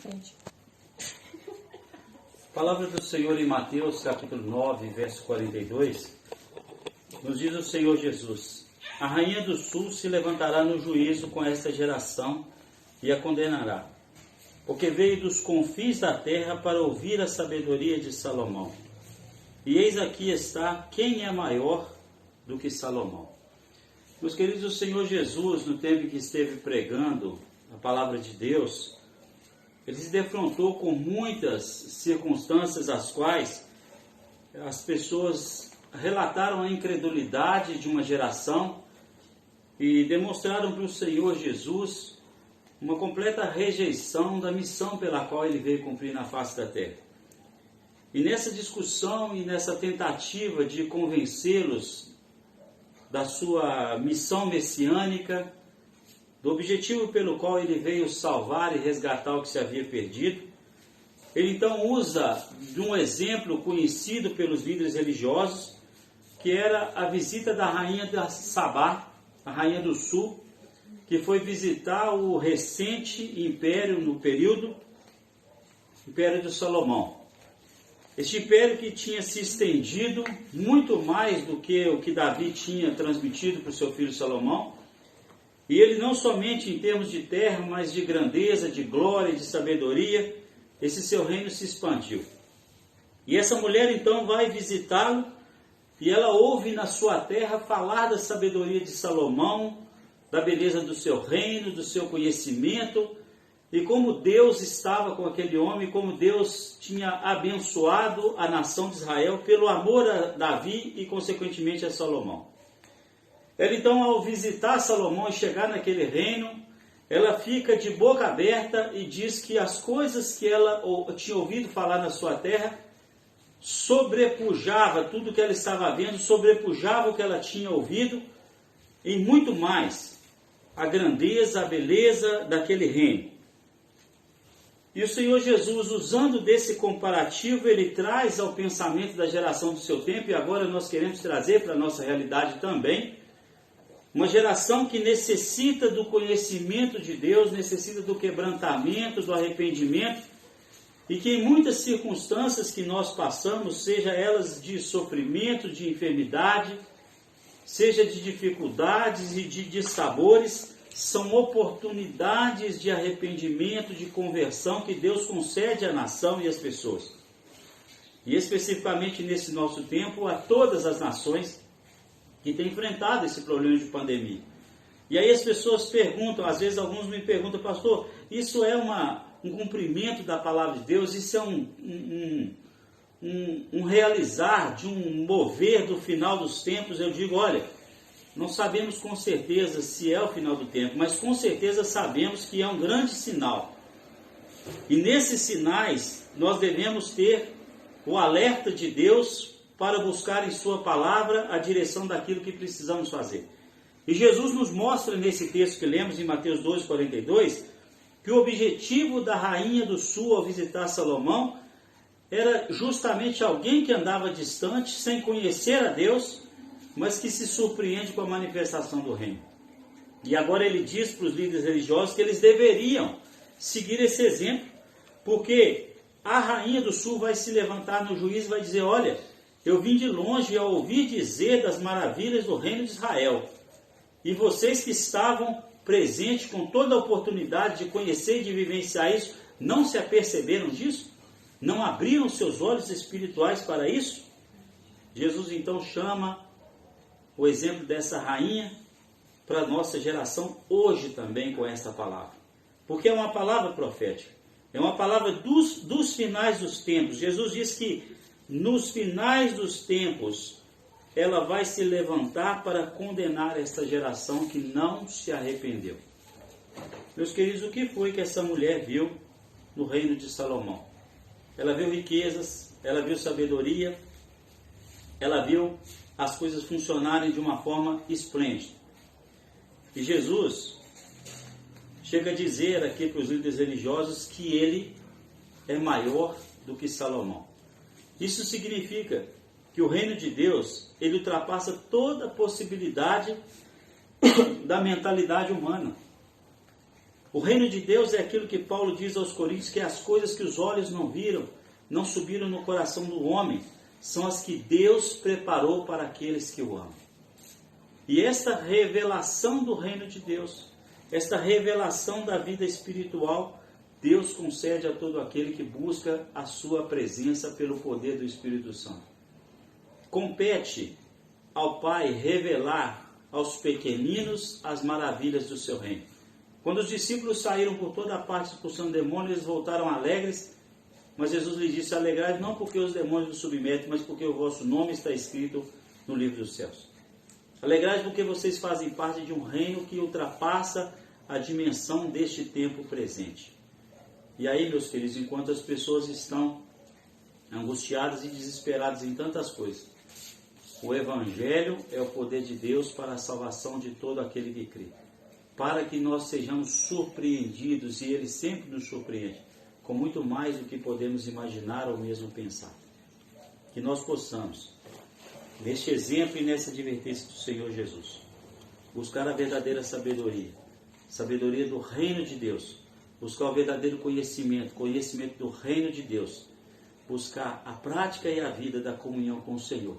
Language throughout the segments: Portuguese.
frente. Palavra do Senhor em Mateus, capítulo 9, verso 42, nos diz o Senhor Jesus: a rainha do sul se levantará no juízo com esta geração e a condenará, porque veio dos confins da terra para ouvir a sabedoria de Salomão. E eis aqui está quem é maior do que Salomão. Meus queridos, o Senhor Jesus, no tempo em que esteve pregando a palavra de Deus, ele se defrontou com muitas circunstâncias as quais as pessoas relataram a incredulidade de uma geração e demonstraram para o Senhor Jesus uma completa rejeição da missão pela qual ele veio cumprir na face da terra. E nessa discussão e nessa tentativa de convencê-los da sua missão messiânica, do objetivo pelo qual ele veio salvar e resgatar o que se havia perdido, ele então usa de um exemplo conhecido pelos líderes religiosos, que era a visita da rainha da Sabá, a rainha do sul, que foi visitar o recente império no período, Império de Salomão. Este império que tinha se estendido muito mais do que o que Davi tinha transmitido para o seu filho Salomão. E ele não somente em termos de terra, mas de grandeza, de glória, de sabedoria, esse seu reino se expandiu. E essa mulher então vai visitá-lo e ela ouve na sua terra falar da sabedoria de Salomão, da beleza do seu reino, do seu conhecimento, e como Deus estava com aquele homem, como Deus tinha abençoado a nação de Israel pelo amor a Davi e consequentemente a Salomão. Ela então, ao visitar Salomão e chegar naquele reino, ela fica de boca aberta e diz que as coisas que ela tinha ouvido falar na sua terra sobrepujava tudo que ela estava vendo, sobrepujava o que ela tinha ouvido e muito mais a grandeza, a beleza daquele reino. E o Senhor Jesus, usando desse comparativo, ele traz ao pensamento da geração do seu tempo, e agora nós queremos trazer para a nossa realidade também, uma geração que necessita do conhecimento de Deus, necessita do quebrantamento, do arrependimento, e que em muitas circunstâncias que nós passamos, seja elas de sofrimento, de enfermidade, seja de dificuldades e de dissabores, são oportunidades de arrependimento, de conversão que Deus concede à nação e às pessoas. E especificamente nesse nosso tempo, a todas as nações que têm enfrentado esse problema de pandemia. E aí as pessoas perguntam, às vezes alguns me perguntam: pastor, isso é um cumprimento da palavra de Deus? Isso é um realizar de um mover do final dos tempos? Eu digo: olha, não sabemos com certeza se é o final do tempo, mas com certeza sabemos que é um grande sinal. E nesses sinais nós devemos ter o alerta de Deus para buscar em sua palavra a direção daquilo que precisamos fazer. E Jesus nos mostra nesse texto que lemos em Mateus 12:42, que o objetivo da rainha do sul ao visitar Salomão era justamente alguém que andava distante, sem conhecer a Deus, mas que se surpreende com a manifestação do reino. E agora ele diz para os líderes religiosos que eles deveriam seguir esse exemplo, porque a rainha do sul vai se levantar no juízo e vai dizer: olha, eu vim de longe ao ouvir dizer das maravilhas do reino de Israel, e vocês que estavam presentes com toda a oportunidade de conhecer e de vivenciar isso, não se aperceberam disso? Não abriram seus olhos espirituais para isso? Jesus então chama o exemplo dessa rainha para a nossa geração hoje também com essa palavra. Porque é uma palavra profética. É uma palavra dos finais dos tempos. Jesus diz que nos finais dos tempos ela vai se levantar para condenar esta geração que não se arrependeu. Meus queridos, o que foi que essa mulher viu no reino de Salomão? Ela viu riquezas, ela viu sabedoria, ela viu as coisas funcionarem de uma forma esplêndida. E Jesus chega a dizer aqui para os líderes religiosos que ele é maior do que Salomão. Isso significa que o reino de Deus, ele ultrapassa toda a possibilidade da mentalidade humana. O reino de Deus é aquilo que Paulo diz aos Coríntios, que as coisas que os olhos não viram, não subiram no coração do homem, são as que Deus preparou para aqueles que o amam. E esta revelação do reino de Deus, esta revelação da vida espiritual, Deus concede a todo aquele que busca a sua presença pelo poder do Espírito Santo. Compete ao Pai revelar aos pequeninos as maravilhas do seu reino. Quando os discípulos saíram por toda parte expulsando demônios, eles voltaram alegres, mas Jesus lhes disse: alegrai-vos não porque os demônios vos submetem, mas porque o vosso nome está escrito no livro dos céus. Alegrai-vos porque vocês fazem parte de um reino que ultrapassa a dimensão deste tempo presente. E aí, meus queridos, enquanto as pessoas estão angustiadas e desesperadas em tantas coisas, o Evangelho é o poder de Deus para a salvação de todo aquele que crê, para que nós sejamos surpreendidos, e Ele sempre nos surpreende, com muito mais do que podemos imaginar ou mesmo pensar. Que nós possamos, neste exemplo e nessa advertência do Senhor Jesus, buscar a verdadeira sabedoria, sabedoria do reino de Deus, buscar o verdadeiro conhecimento, conhecimento do reino de Deus, buscar a prática e a vida da comunhão com o Senhor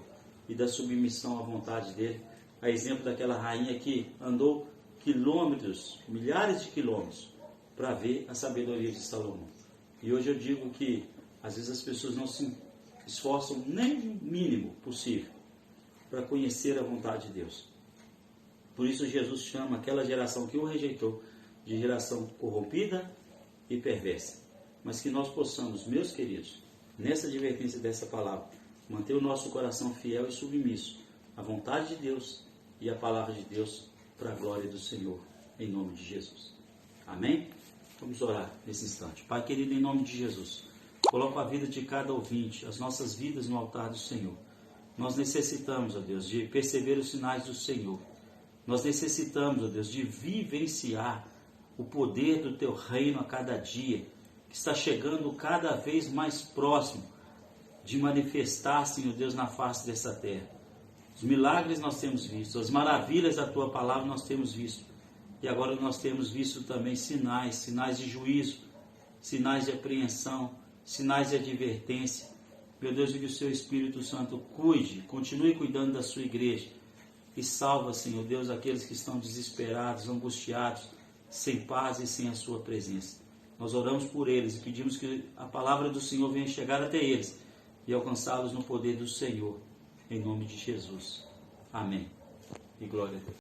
e da submissão à vontade dele, a exemplo daquela rainha que andou quilômetros, milhares de quilômetros, para ver a sabedoria de Salomão. E hoje eu digo que às vezes as pessoas não se esforçam nem o mínimo possível para conhecer a vontade de Deus. Por isso Jesus chama aquela geração que o rejeitou de geração corrompida e perversa. Mas que nós possamos, meus queridos, nessa advertência dessa palavra, manter o nosso coração fiel e submisso à vontade de Deus e à palavra de Deus, para a glória do Senhor, em nome de Jesus. Amém? Vamos orar nesse instante. Pai querido, em nome de Jesus, coloco a vida de cada ouvinte, as nossas vidas no altar do Senhor. Nós necessitamos, ó Deus, de perceber os sinais do Senhor. Nós necessitamos, ó Deus, de vivenciar o poder do Teu reino a cada dia, que está chegando cada vez mais próximo de manifestar, Senhor Deus, na face dessa terra. Os milagres nós temos visto, as maravilhas da Tua palavra nós temos visto. E agora nós temos visto também sinais de juízo, sinais de apreensão, sinais de advertência. Meu Deus, que o Seu Espírito Santo cuide, continue cuidando da Sua igreja. E salva, Senhor Deus, aqueles que estão desesperados, angustiados, sem paz e sem a Sua presença. Nós oramos por eles e pedimos que a palavra do Senhor venha chegar até eles e alcançá-los no poder do Senhor. Em nome de Jesus. Amém. E glória a Deus.